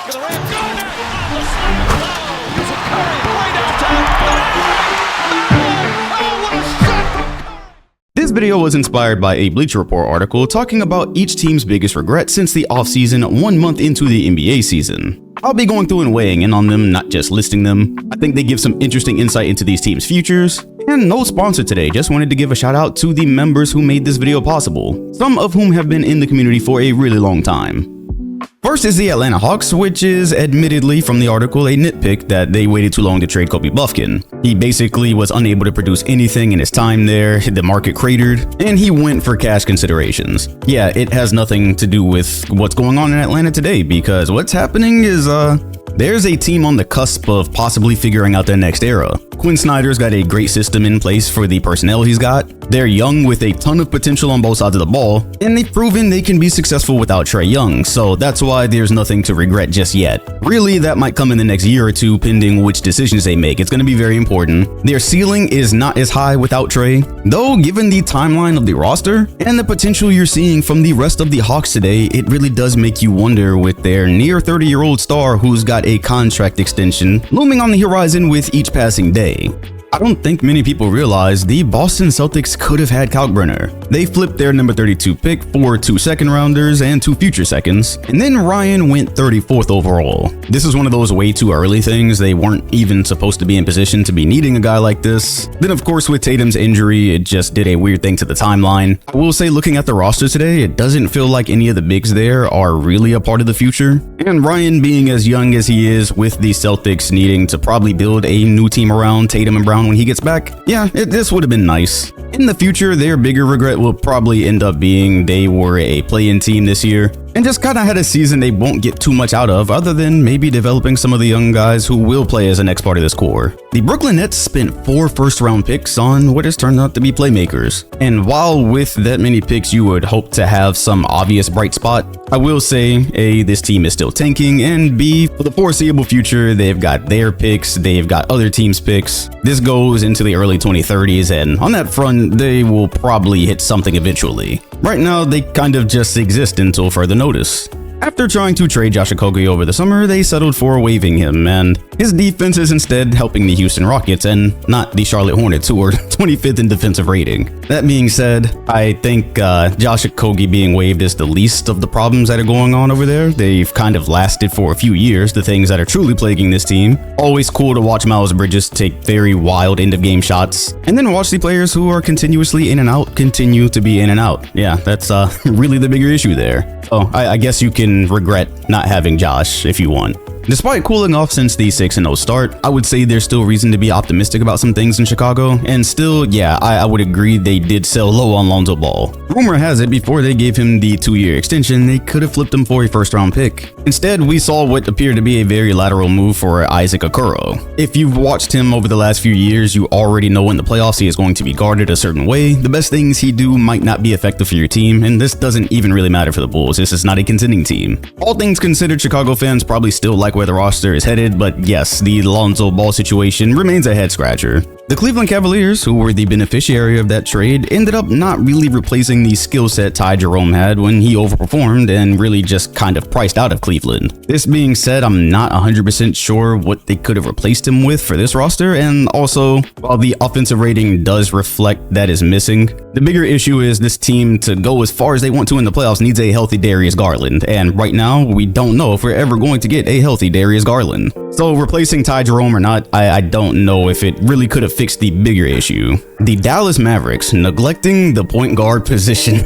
back of the rim. Garnett on the slam. Using Curry way downtown. Oh, what a shot from Curry. This video was inspired by a Bleacher Report article talking about each team's biggest regret since the offseason 1 month into the NBA season. I'll be going through and weighing in on them, not just listing them. I think they give some interesting insight into these teams' futures. And no sponsor today, just wanted to give a shout out to the members who made this video possible, some of whom have been in the community for a really long time. First is the Atlanta Hawks, which is admittedly from the article a nitpick that they waited too long to trade Kobe Buffkin. He basically was unable to produce anything in his time there, the market cratered, and he went for cash considerations. Yeah, it has nothing to do with what's going on in Atlanta today, because what's happening is there's a team on the cusp of possibly figuring out their next era. Quinn Snyder's got a great system in place for the personnel he's got. They're young with a ton of potential on both sides of the ball, and they've proven they can be successful without Trae Young, so that's why there's nothing to regret just yet. Really, that might come in the next year or two pending which decisions they make. It's going to be very important. Their ceiling is not as high without Trae, though given the timeline of the roster and the potential you're seeing from the rest of the Hawks today, it really does make you wonder with their near 30-year-old star who's got a contract extension looming on the horizon with each passing day. I don't think many people realize the Boston Celtics could have had Kalkbrenner. They flipped their number 32 pick for 2 second rounders and 2 future seconds, and then Ryan went 34th overall. This is one of those way too early things. They weren't even supposed to be in position to be needing a guy like this. Then of course with Tatum's injury, it just did a weird thing to the timeline. I will say looking at the roster today, it doesn't feel like any of the bigs there are really a part of the future. And Ryan being as young as he is with the Celtics needing to probably build a new team around Tatum and Brown when he gets back, yeah, this would have been nice. In the future, their bigger regret will probably end up being they were a play-in team this year and just kind of had a season they won't get too much out of other than maybe developing some of the young guys who will play as the next part of this core. The Brooklyn Nets spent 4 first-round picks on what has turned out to be playmakers. And while with that many picks you would hope to have some obvious bright spot, I will say A, this team is still tanking, and B, for the foreseeable future, they've got their picks, they've got other teams' picks. This goes into the early 2030s, and on that front, they will probably hit something eventually. Right now, they kind of just exist until further notice. After trying to trade Josh Okogie over the summer, they settled for waiving him, and his defense is instead helping the Houston Rockets and not the Charlotte Hornets, who are 25th in defensive rating. That being said, I think Josh Okogie being waived is the least of the problems that are going on over there. They've kind of lasted for a few years, the things that are truly plaguing this team. Always cool to watch Miles Bridges take very wild end-of-game shots, and then watch the players who are continuously in and out continue to be in and out. Yeah, that's really the bigger issue there. So I guess you can regret not having Josh if you want. Despite cooling off since the 6-0 start, I would say there's still reason to be optimistic about some things in Chicago, and still, yeah, I would agree they did sell low on Lonzo Ball. Rumor has it before they gave him the 2-year extension, they could have flipped him for a first-round pick. Instead, we saw what appeared to be a very lateral move for Isaac Okoro. If you've watched him over the last few years, you already know in the playoffs he is going to be guarded a certain way. The best things he do might not be effective for your team, and this doesn't even really matter for the Bulls. This is not a contending team. All things considered, Chicago fans probably still like where the roster is headed, but yes, the Lonzo Ball situation remains a head-scratcher. The Cleveland Cavaliers, who were the beneficiary of that trade, ended up not really replacing the skill set Ty Jerome had when he overperformed and really just kind of priced out of Cleveland. This being said, I'm not 100% sure what they could have replaced him with for this roster, and also, while the offensive rating does reflect that is missing, the bigger issue is this team, to go as far as they want to in the playoffs, needs a healthy Darius Garland, and right now, we don't know if we're ever going to get a healthy Darius Garland. So replacing Ty Jerome or not, I don't know if it really could have fixed the bigger issue. The Dallas Mavericks neglecting the point guard position.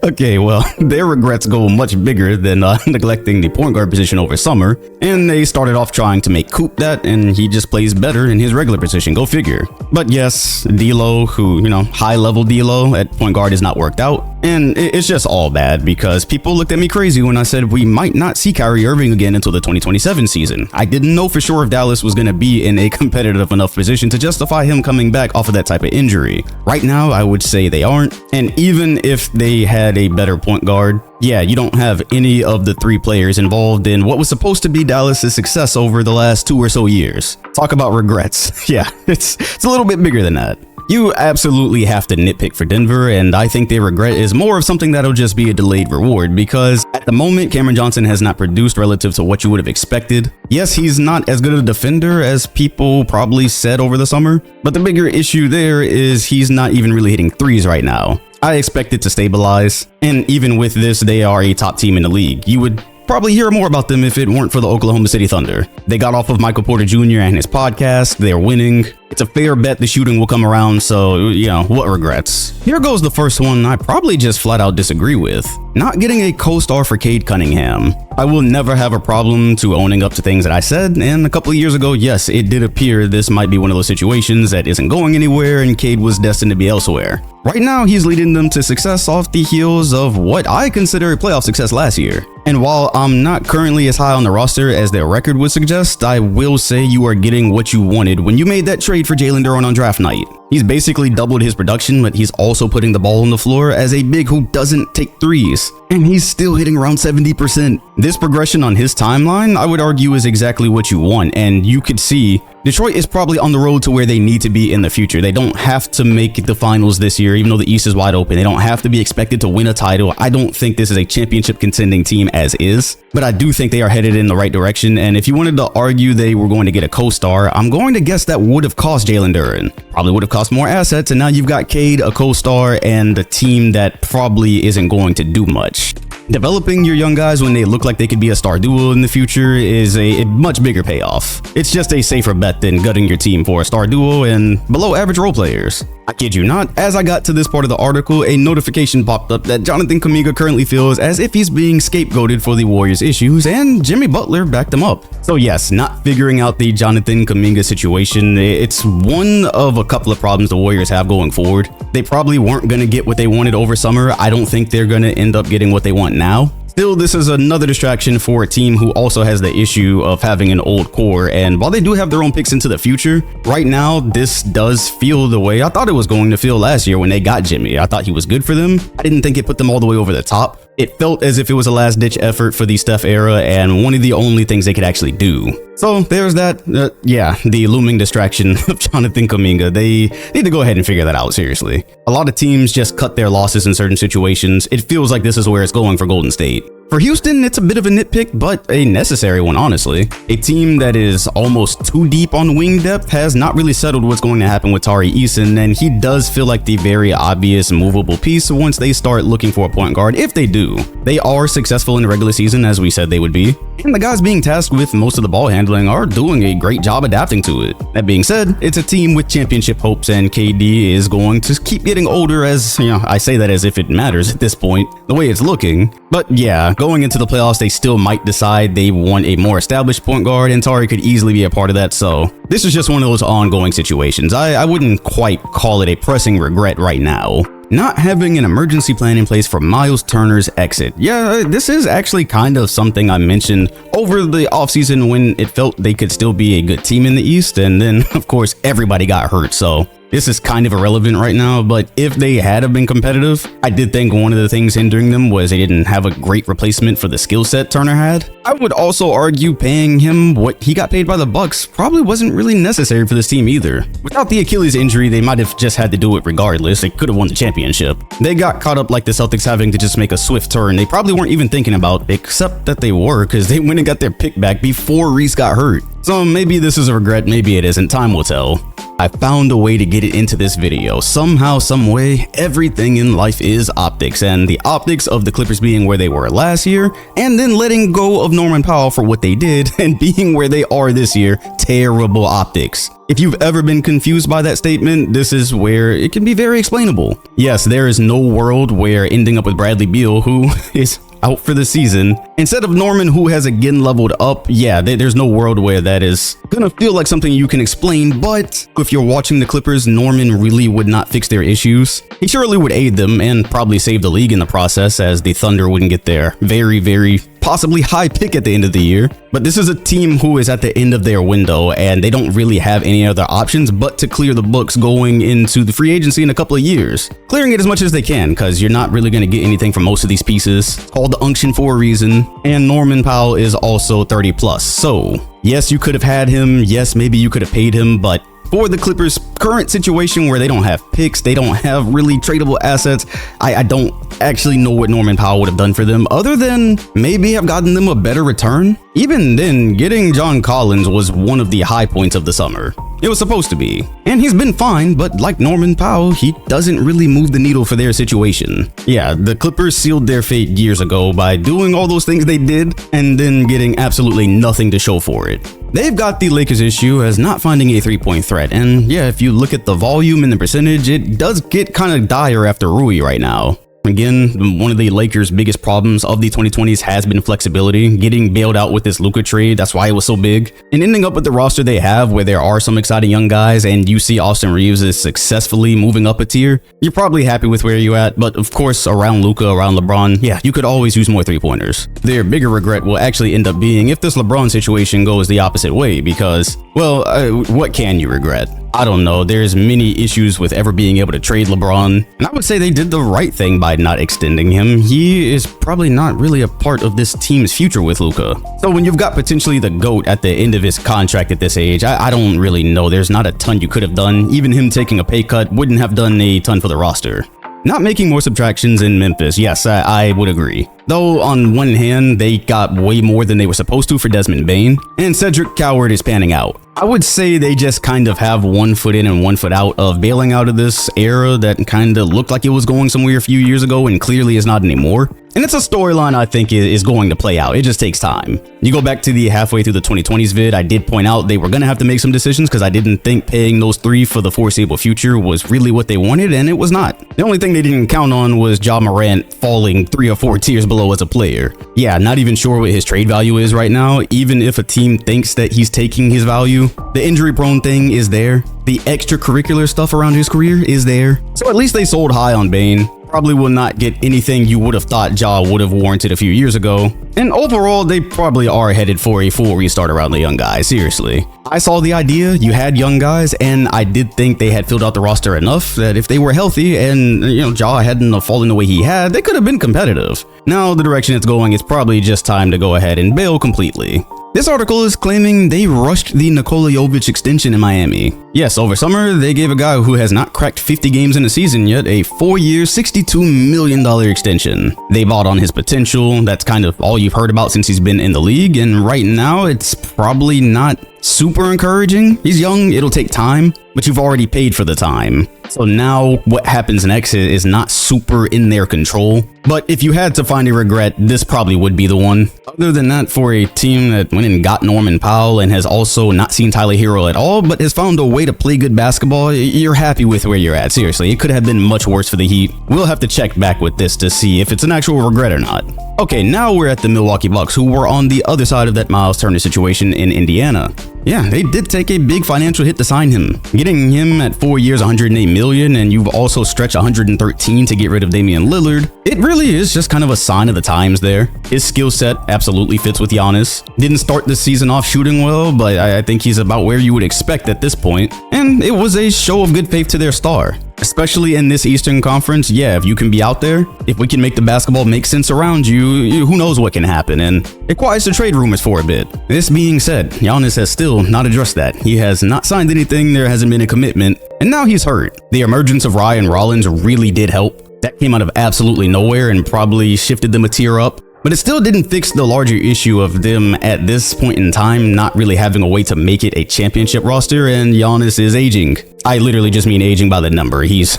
Okay, well, their regrets go much bigger than neglecting the point guard position over summer, and they started off trying to make Coop that, and he just plays better in his regular position, go figure. But yes, D'Lo, who, high-level D'Lo at point guard has not worked out, and it's just all bad because people looked at me crazy when I said we might not see Kyrie Irving again until the 2027 season. I didn't know for sure if Dallas was going to be in a competitive enough position to justify him coming back off of that type of injury. Right now, I would say they aren't, and even if they had a better point guard, yeah, you don't have any of the 3 players involved in what was supposed to be Dallas's success over the last 2 or so years. Talk about regrets. Yeah, it's a little bit bigger than that. You absolutely have to nitpick for Denver, and I think their regret is more of something that'll just be a delayed reward, because at At the moment, Cameron Johnson has not produced relative to what you would have expected. Yes, he's not as good a defender as people probably said over the summer, but the bigger issue there is he's not even really hitting threes right now. I expect it to stabilize, and even with this, they are a top team in the league. You would probably hear more about them if it weren't for the Oklahoma City Thunder. They got off of Michael Porter Jr. and his podcast. They're winning. It's a fair bet the shooting will come around, so, what regrets? Here goes the first one I probably just flat out disagree with. Not getting a co-star for Cade Cunningham. I will never have a problem to owning up to things that I said, and a couple of years ago, yes, it did appear this might be one of those situations that isn't going anywhere and Cade was destined to be elsewhere. Right now, he's leading them to success off the heels of what I consider a playoff success last year. And while I'm not currently as high on the roster as their record would suggest, I will say you are getting what you wanted when you made that trade for Jalen Duren on draft night. He's basically doubled his production, but he's also putting the ball on the floor as a big who doesn't take threes. And he's still hitting around 70%. This progression on his timeline, I would argue, is exactly what you want, and you could see Detroit is probably on the road to where they need to be in the future. They don't have to make the finals this year, even though the East is wide open. They don't have to be expected to win a title. I don't think this is a championship contending team as is, but I do think they are headed in the right direction. And if you wanted to argue they were going to get a co-star, I'm going to guess that would have cost Jalen Duren. Probably would have cost more assets, and now you've got Cade, a co-star, and a team that probably isn't going to do much. Developing your young guys when they look like they could be a star duo in the future is a much bigger payoff. It's just a safer bet than gutting your team for a star duo and below average role players. I kid you not, as I got to this part of the article, a notification popped up that Jonathan Kuminga currently feels as if he's being scapegoated for the Warriors' issues, and Jimmy Butler backed him up. So yes, not figuring out the Jonathan Kuminga situation, it's one of a couple of problems the Warriors have going forward. They probably weren't going to get what they wanted over summer. I don't think they're going to end up getting what they want now. Still, this is another distraction for a team who also has the issue of having an old core, and while they do have their own picks into the future, right now this does feel the way I thought it was going to feel last year when they got Jimmy. I thought he was good for them. I didn't think it put them all the way over the top. It felt as if it was a last-ditch effort for the Steph era and one of the only things they could actually do. So there's that, the looming distraction of Jonathan Kuminga. They need to go ahead and figure that out, seriously. A lot of teams just cut their losses in certain situations. It feels like this is where it's going for Golden State. For Houston, it's a bit of a nitpick, but a necessary one, honestly. A team that is almost too deep on wing depth has not really settled what's going to happen with Tari Eason, and he does feel like the very obvious movable piece once they start looking for a point guard, if they do. They are successful in the regular season, as we said they would be, and the guys being tasked with most of the ball handling are doing a great job adapting to it. That being said, it's a team with championship hopes, and KD is going to keep getting older as, I say that as if it matters at this point, the way it's looking. But yeah, going into the playoffs, they still might decide they want a more established point guard, and Tari could easily be a part of that, so this is just one of those ongoing situations. I wouldn't quite call it a pressing regret right now. Not having an emergency plan in place for Miles Turner's exit. Yeah, this is actually kind of something I mentioned over the offseason when it felt they could still be a good team in the East, and then, of course, everybody got hurt, so this is kind of irrelevant right now, but if they had have been competitive, I did think one of the things hindering them was they didn't have a great replacement for the skill set Turner had. I would also argue paying him what he got paid by the Bucks probably wasn't really necessary for this team either. Without the Achilles injury, they might have just had to do it regardless. They could have won the championship. They got caught up like the Celtics having to just make a swift turn they probably weren't even thinking about, except that they were, because they went and got their pick back before Reese got hurt. So maybe this is a regret, maybe it isn't, time will tell. I found a way to get it into this video. Somehow, some way, everything in life is optics, and the optics of the Clippers being where they were last year, and then letting go of Norman Powell for what they did, and being where they are this year, terrible optics. If you've ever been confused by that statement, this is where it can be very explainable. Yes, there is no world where ending up with Bradley Beal, who is out for the season, instead of Norman, who has again leveled up, there's no world where that is gonna feel like something you can explain. But if you're watching the Clippers, Norman really would not fix their issues. He surely would aid them and probably save the league in the process, as the Thunder wouldn't get their very possibly high pick at the end of the year. But this is a team who is at the end of their window, and they don't really have any other options but to clear the books going into the free agency in a couple of years. Clearing it as much as they can, because you're not really going to get anything from most of these pieces. It's called the unction for a reason, and Norman Powell is also 30 plus. So yes, you could have had him. Yes, maybe you could have paid him, but for the Clippers' current situation where they don't have picks, they don't have really tradable assets, I don't actually know what Norman Powell would have done for them other than maybe have gotten them a better return. Even then, getting John Collins was one of the high points of the summer. It was supposed to be. And he's been fine, but like Norman Powell, he doesn't really move the needle for their situation. Yeah, the Clippers sealed their fate years ago by doing all those things they did and then getting absolutely nothing to show for it. They've got the Lakers' issue as not finding a three-point threat, and yeah, if you look at the volume and the percentage, it does get kind of dire after Rui right now. Again, one of the Lakers' biggest problems of the 2020s has been flexibility, getting bailed out with this Luka trade. That's why it was so big. And ending up with the roster they have where there are some exciting young guys and you see Austin Reeves is successfully moving up a tier, you're probably happy with where you're at. But of course, around Luka, around LeBron, yeah, you could always use more three-pointers. Their bigger regret will actually end up being if this LeBron situation goes the opposite way because, well, what can you regret? I don't know, there's many issues with ever being able to trade LeBron, and I would say they did the right thing by not extending him. He is probably not really a part of this team's future with Luka. So when you've got potentially the GOAT at the end of his contract at this age, I don't really know. There's not a ton you could have done. Even him taking a pay cut wouldn't have done a ton for the roster. Not making more subtractions in Memphis, yes, I would agree. Though on one hand, they got way more than they were supposed to for Desmond Bane, and Cedric Coward is panning out. I would say they just kind of have one foot in and one foot out of bailing out of this era that kind of looked like it was going somewhere a few years ago and clearly is not anymore. And it's a storyline I think is going to play out. It just takes time. You go back to the halfway through the 2020s vid, I did point out they were going to have to make some decisions because I didn't think paying those three for the foreseeable future was really what they wanted, and it was not. The only thing they didn't count on was Ja Morant falling 3 or 4 tiers below as a player. Yeah, not even sure what his trade value is right now, even if a team thinks that he's taking his value. The injury prone thing is there. The extracurricular stuff around his career is there. So at least they sold high on Bane. Probably will not get anything you would have thought Ja would have warranted a few years ago. And overall, they probably are headed for a full restart around the young guys, seriously. I saw the idea, you had young guys, and I did think they had filled out the roster enough that if they were healthy and, Ja hadn't fallen the way he had, they could have been competitive. Now, the direction it's going, it's probably just time to go ahead and bail completely. This article is claiming they rushed the Nikola Jovic extension in Miami. Yes, over summer, they gave a guy who has not cracked 50 games in a season yet a 4-year, $62 million extension. They bought on his potential. That's kind of all you've heard about since he's been in the league, and right now, it's probably not super encouraging. He's young, it'll take time, but you've already paid for the time. So now what happens next is not super in their control. But if you had to find a regret, this probably would be the one. Other than that, for a team that went and got Norman Powell and has also not seen Tyler Hero at all, but has found a way to play good basketball, you're happy with where you're at. Seriously, it could have been much worse for the Heat. We'll have to check back with this to see if it's an actual regret or not. Okay, now we're at the Milwaukee Bucks, who were on the other side of that Miles Turner situation in Indiana. Yeah, they did take a big financial hit to sign him. Getting him at 4 years, $108 million, and you've also stretched $113 to get rid of Damian Lillard. It really is just kind of a sign of the times there. His skill set absolutely fits with Giannis. Didn't start this season off shooting well, but I think he's about where you would expect at this point. And it was a show of good faith to their star. Especially in this Eastern Conference, yeah, if you can be out there, if we can make the basketball make sense around you, who knows what can happen, and it quiets the trade rumors for a bit. This being said, Giannis has still not addressed that. He has not signed anything, there hasn't been a commitment, and now he's hurt. The emergence of Ryan Rollins really did help. That came out of absolutely nowhere and probably shifted them a tier up. But it still didn't fix the larger issue of them at this point in time not really having a way to make it a championship roster, and Giannis is aging. I literally just mean aging by the number. He's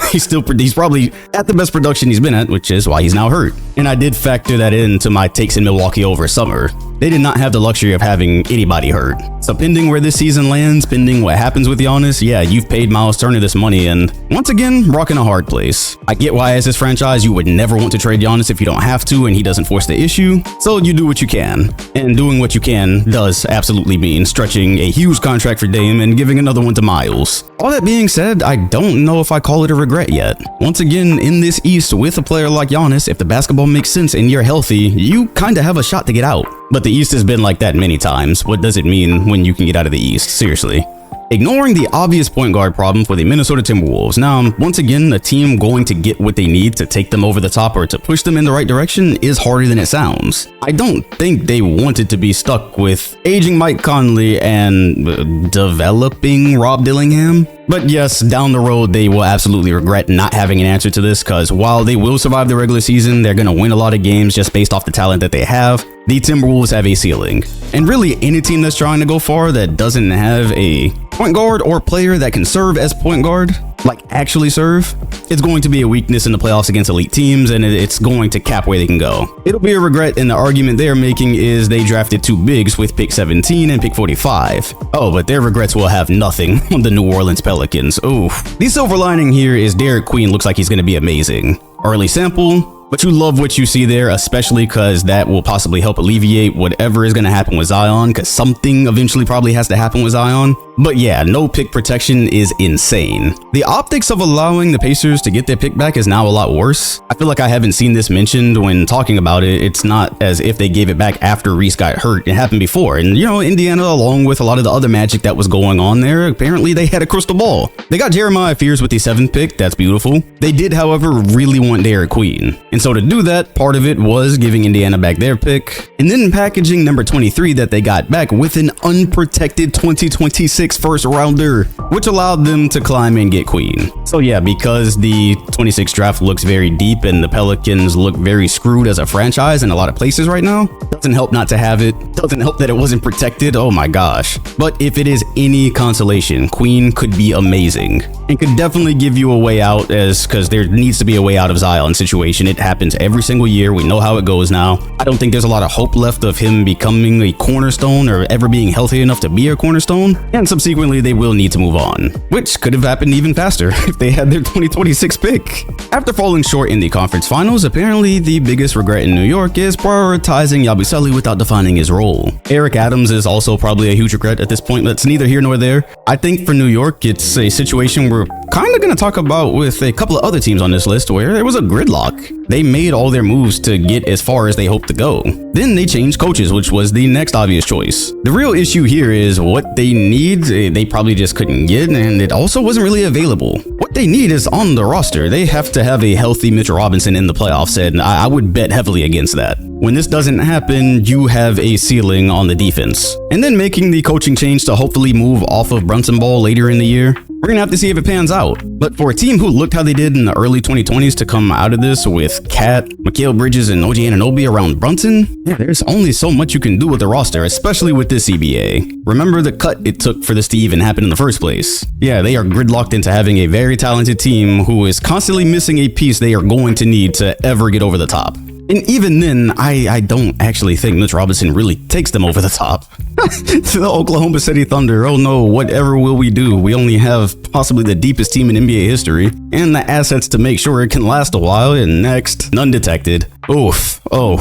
probably at the best production he's been at, which is why he's now hurt. And I did factor that into my takes in Milwaukee over summer. They did not have the luxury of having anybody hurt. So pending where this season lands, pending what happens with Giannis, yeah, you've paid Miles Turner this money, and once again, rocking a hard place. I get why as this franchise, you would never want to trade Giannis if you don't have to and he doesn't force the issue, so you do what you can. And doing what you can does absolutely mean stretching a huge contract for Dame and giving another one to Miles. All that being said, I don't know if I call it a regret yet. Once again, in this East with a player like Giannis, if the basketball makes sense and you're healthy, you kinda have a shot to get out. But the East has been like that many times. What does it mean when you can get out of the East? Seriously. Ignoring the obvious point guard problem for the Minnesota Timberwolves. Now, once again, a team going to get what they need to take them over the top or to push them in the right direction is harder than it sounds. I don't think they wanted to be stuck with aging Mike Conley and developing Rob Dillingham. But yes, down the road, they will absolutely regret not having an answer to this, because while they will survive the regular season, they're going to win a lot of games just based off the talent that they have. The Timberwolves have a ceiling. And really, any team that's trying to go far that doesn't have a point guard or player that can serve as point guard, like actually serve, it's going to be a weakness in the playoffs against elite teams, and it's going to cap where they can go. It'll be a regret, and the argument they're making is they drafted two bigs with pick 17 and pick 45. Oh, but their regrets will have nothing on the New Orleans Pelicans. Oof. The silver lining here is Derek Queen looks like he's going to be amazing. Early sample, but you love what you see there, especially because that will possibly help alleviate whatever is going to happen with Zion, because something eventually probably has to happen with Zion. But yeah, no pick protection is insane. The optics of allowing the Pacers to get their pick back is now a lot worse. I feel like I haven't seen this mentioned when talking about it. It's not as if they gave it back after Reese got hurt. It happened before. And you know, Indiana, along with a lot of the other magic that was going on there, apparently they had a crystal ball. They got Jeremiah Fears with the 7th pick. That's beautiful. They did, however, really want Derek Queen. And so to do that, part of it was giving Indiana back their pick, and then packaging number 23 that they got back with an unprotected 2026 first rounder, which allowed them to climb and get Queen. So yeah, because the 26 draft looks very deep and the Pelicans look very screwed as a franchise in a lot of places right now, doesn't help not to have it, doesn't help that it wasn't protected, oh my gosh. But if it is any consolation, Queen could be amazing and could definitely give you a way out, as because there needs to be a way out of Zion's situation. It happens every single year. We know how it goes now. I don't think there's a lot of hope left of him becoming a cornerstone or ever being healthy enough to be a cornerstone, and subsequently they will need to move on, which could have happened even faster if they had their 2026 pick. After falling short in the conference finals, apparently the biggest regret in New York is prioritizing Yabusele without defining his role. Eric Adams is also probably a huge regret at this point, but it's neither here nor there. I think for New York, it's a situation we're kind of going to talk about with a couple of other teams on this list where there was a gridlock. They made all their moves to get as far as they hoped to go. Then they changed coaches, which was the next obvious choice. The real issue here is what they need, they probably just couldn't get, and it also wasn't really available. What they need is on the roster. They have to have a healthy Mitchell Robinson in the playoffs, and I would bet heavily against that. When this doesn't happen, you have a ceiling on the defense. And then making the coaching change to hopefully move off of Brunson Ball later in the year, we're gonna have to see if it pans out. But for a team who looked how they did in the early 2020s to come out of this with Cat, Mikal Bridges, and OG Anunoby around Brunson, yeah, there's only so much you can do with the roster, especially with this CBA. Remember the cut it took for this to even happen in the first place. Yeah, they are gridlocked into having a very talented team who is constantly missing a piece they are going to need to ever get over the top. And even then, I don't actually think Mitch Robinson really takes them over the top. To the Oklahoma City Thunder, oh no, whatever will we do? We only have possibly the deepest team in NBA history, and the assets to make sure it can last a while, and next, none detected. Oof. Oh,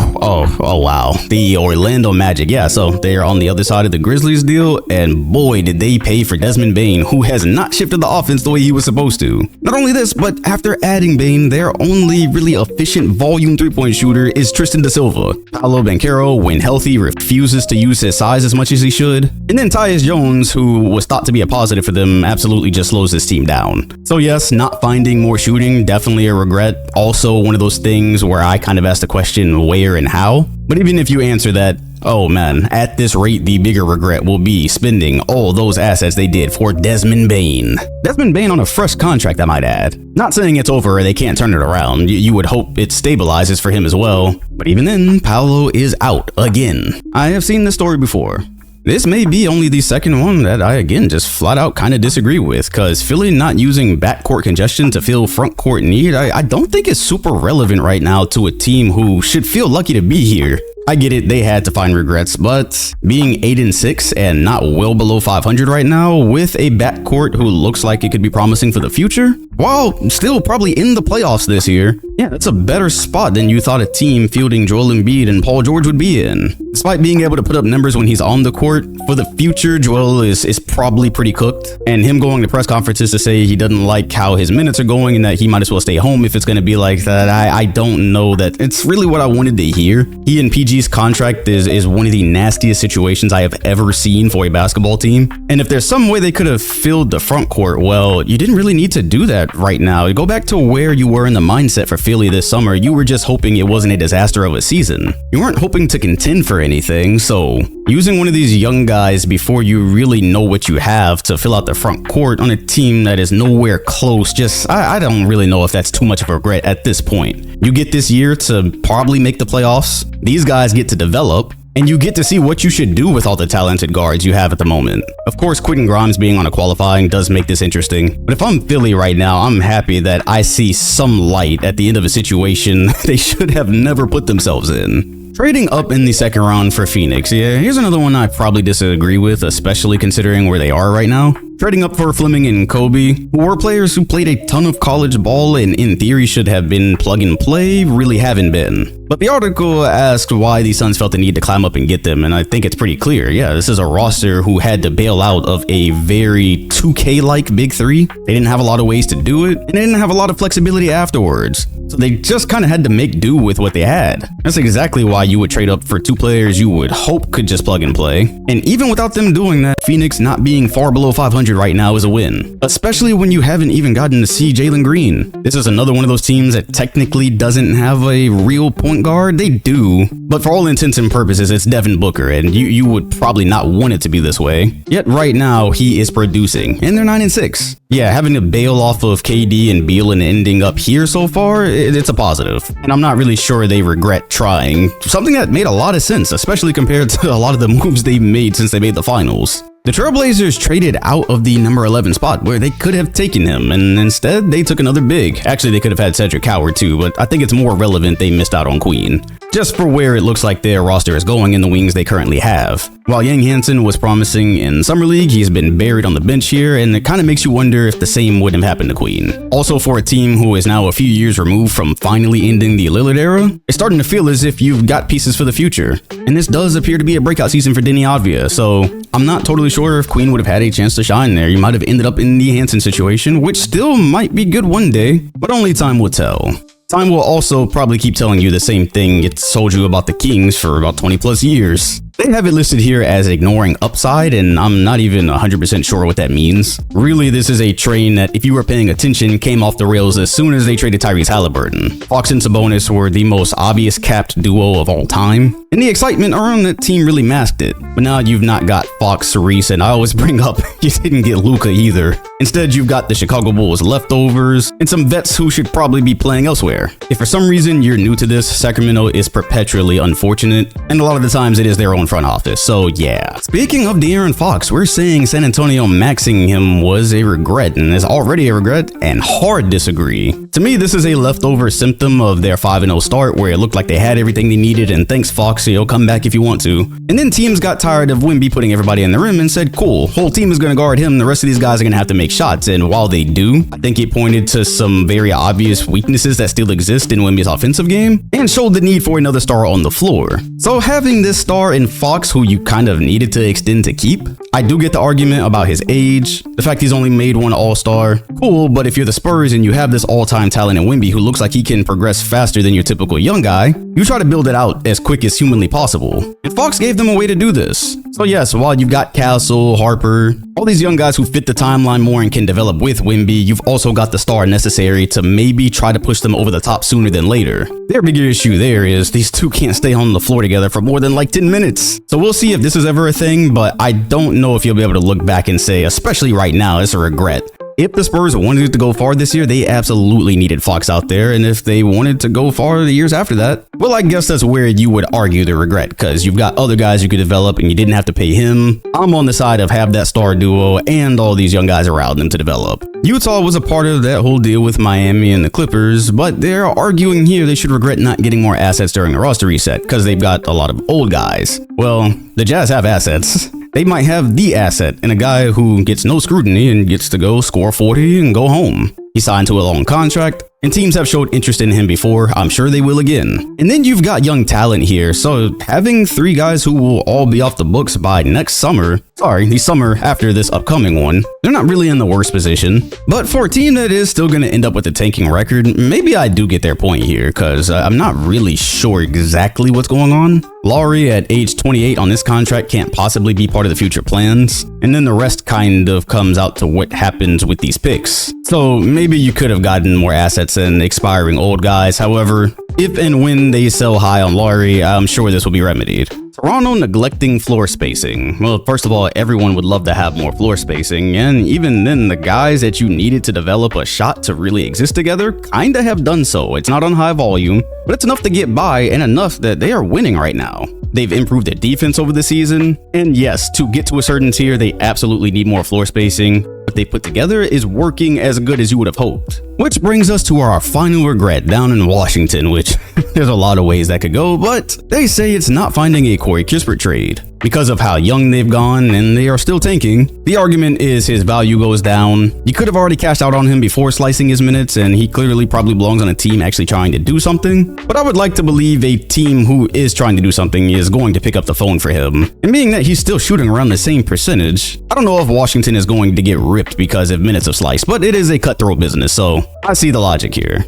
wow. The Orlando Magic. Yeah, so they're on the other side of the Grizzlies deal, and boy, did they pay for Desmond Bane, who has not shifted the offense the way he was supposed to. Not only this, but after adding Bane, their only really efficient volume three-point shooter is Tristan da Silva. Paolo Banchero, when healthy, refuses to use his size as much as he should. And then Tyus Jones, who was thought to be a positive for them, absolutely just slows this team down. So yes, not finding more shooting, definitely a regret. Also one of those things where I kind of asked the question where and how. But even if you answer that, oh man, at this rate, the bigger regret will be spending all those assets they did for Desmond Bane. Desmond Bane on a fresh contract, I might add. Not saying it's over or they can't turn it around. You would hope it stabilizes for him as well. But even then, Paolo is out again. I have seen this story before. This may be only the second one that I, again, just flat out kind of disagree with, because Philly not using backcourt congestion to fill front court need, I don't think is super relevant right now to a team who should feel lucky to be here. I get it, they had to find regrets, but being 8-6 and not well below 500 right now with a backcourt who looks like it could be promising for the future, while still probably in the playoffs this year, yeah, that's a better spot than you thought a team fielding Joel Embiid and Paul George would be in. Despite being able to put up numbers when he's on the court, for the future, Joel is probably pretty cooked. And him going to press conferences to say he doesn't like how his minutes are going and that he might as well stay home if it's going to be like that, I don't know that it's really what I wanted to hear. He and PG PG's contract is one of the nastiest situations I have ever seen for a basketball team. And if there's some way they could have filled the front court, well, you didn't really need to do that right now. Go back to where you were in the mindset for Philly this summer. You were just hoping it wasn't a disaster of a season. You weren't hoping to contend for anything, so using one of these young guys before you really know what you have to fill out the front court on a team that is nowhere close, I don't really know if that's too much of a regret at this point. You get this year to probably make the playoffs. These guys get to develop, and you get to see what you should do with all the talented guards you have at the moment. Of course, Quentin Grimes being on a qualifying does make this interesting, but if I'm Philly right now, I'm happy that I see some light at the end of a situation they should have never put themselves in. Trading up in the second round for Phoenix. Yeah, here's another one I probably disagree with, especially considering where they are right now. Trading up for Fleming and Kobe, who were players who played a ton of college ball and in theory should have been plug and play, really haven't been. But the article asked why the Suns felt the need to climb up and get them, and I think it's pretty clear. Yeah, this is a roster who had to bail out of a very 2K-like big three. They didn't have a lot of ways to do it, and they didn't have a lot of flexibility afterwards. So they just kind of had to make do with what they had. That's exactly why you would trade up for two players you would hope could just plug and play. And even without them doing that, Phoenix not being far below 500 right now is a win. Especially when you haven't even gotten to see Jalen Green. This is another one of those teams that technically doesn't have a real point guard. They do, but for all intents and purposes, it's Devin Booker, and you would probably not want it to be this way. Yet right now, he is producing, and they're 9-6. Yeah, having to bail off of KD and Beal and ending up here so far, it's a positive. And I'm not really sure they regret trying. Something that made a lot of sense, especially compared to a lot of the moves they've made since they made the finals. The Trailblazers traded out of the number 11 spot where they could have taken him, and instead they took another big. Actually, they could have had Cedric Howard too, but I think it's more relevant they missed out on Queen. Just for where it looks like their roster is going in the wings they currently have. While Yang Hansen was promising in Summer League, he's been buried on the bench here, and it kind of makes you wonder if the same wouldn't have happened to Queen. Also, for a team who is now a few years removed from finally ending the Lillard era, it's starting to feel as if you've got pieces for the future. And this does appear to be a breakout season for Deni Avdija, so I'm not totally sure if Queen would have had a chance to shine there. You might have ended up in the Hansen situation, which still might be good one day, but only time will tell. Time will also probably keep telling you the same thing it's told you about the Kings for about 20 plus years. They have it listed here as ignoring upside, and I'm not even 100% sure what that means. Really, this is a train that, if you were paying attention, came off the rails as soon as they traded Tyrese Halliburton. Fox and Sabonis were the most obvious capped duo of all time, and the excitement around that team really masked it. But now you've not got Fox, Cerise, and I always bring up, you didn't get Luka either. Instead, you've got the Chicago Bulls leftovers, and some vets who should probably be playing elsewhere. If for some reason you're new to this, Sacramento is perpetually unfortunate, and a lot of the times it is their own front office, so yeah. Speaking of De'Aaron Fox, we're saying San Antonio maxing him was a regret, and is already a regret, and hard disagree. To me, this is a leftover symptom of their 5-0 start, where it looked like they had everything they needed, and thanks Fox, you'll come back if you want to. And then teams got tired of Wemby putting everybody in the rim and said, cool, whole team is going to guard him, the rest of these guys are going to have to make shots, and while they do, I think it pointed to some very obvious weaknesses that still exist in Wemby's offensive game, and showed the need for another star on the floor. So having this star in Fox, who you kind of needed to extend to keep, I do get the argument about his age, the fact he's only made one All-Star, cool, but if you're the Spurs and you have this all-time talent in Wemby who looks like he can progress faster than your typical young guy, you try to build it out as quick as humanly possible. And Fox gave them a way to do this. So yes, while you've got Castle, Harper, all these young guys who fit the timeline more and can develop with Wemby, you've also got the star necessary to maybe try to push them over the top sooner than later. Their bigger issue there is these two can't stay on the floor together for more than like 10 minutes. So we'll see if this is ever a thing, but I don't know if you'll be able to look back and say, especially right now, it's a regret. If the Spurs wanted to go far this year, they absolutely needed Fox out there, and if they wanted to go far the years after that, well, I guess that's where you would argue the regret, because you've got other guys you could develop and you didn't have to pay him. I'm on the side of have that star duo and all these young guys around them to develop. Utah was a part of that whole deal with Miami and the Clippers, but they're arguing here they should regret not getting more assets during the roster reset, because they've got a lot of old guys. Well, the Jazz have assets. They might have the asset in a guy who gets no scrutiny and gets to go score 40 and go home. He signed to a long contract, and teams have showed interest in him before. I'm sure they will again. And then you've got young talent here, so having three guys who will all be off the books by next summer, the summer after this upcoming one, they're not really in the worst position. But for a team that is still going to end up with a tanking record, maybe I do get their point here, because I'm not really sure exactly what's going on. Lowry at age 28 on this contract can't possibly be part of the future plans, and then the rest kind of comes out to what happens with these picks. So maybe you could have gotten more assets than expiring old guys. However, if and when they sell high on Lowry, I'm sure this will be remedied. Toronto neglecting floor spacing. Well, first of all, everyone would love to have more floor spacing, and even then, the guys that you needed to develop a shot to really exist together kinda have done so. It's not on high volume, but it's enough to get by and enough that they are winning right now. They've improved their defense over the season, and yes, to get to a certain tier, they absolutely need more floor spacing. What they put together is working as good as you would have hoped. Which brings us to our final regret down in Washington, which there's a lot of ways that could go, but they say it's not finding a Corey Kispert trade. Because of how young they've gone and they are still tanking, the argument is his value goes down. You could have already cashed out on him before slicing his minutes, and he clearly probably belongs on a team actually trying to do something. But I would like to believe a team who is trying to do something is going to pick up the phone for him. And being that he's still shooting around the same percentage, I don't know if Washington is going to get ripped because of minutes of slice, but it is a cutthroat business, so I see the logic here.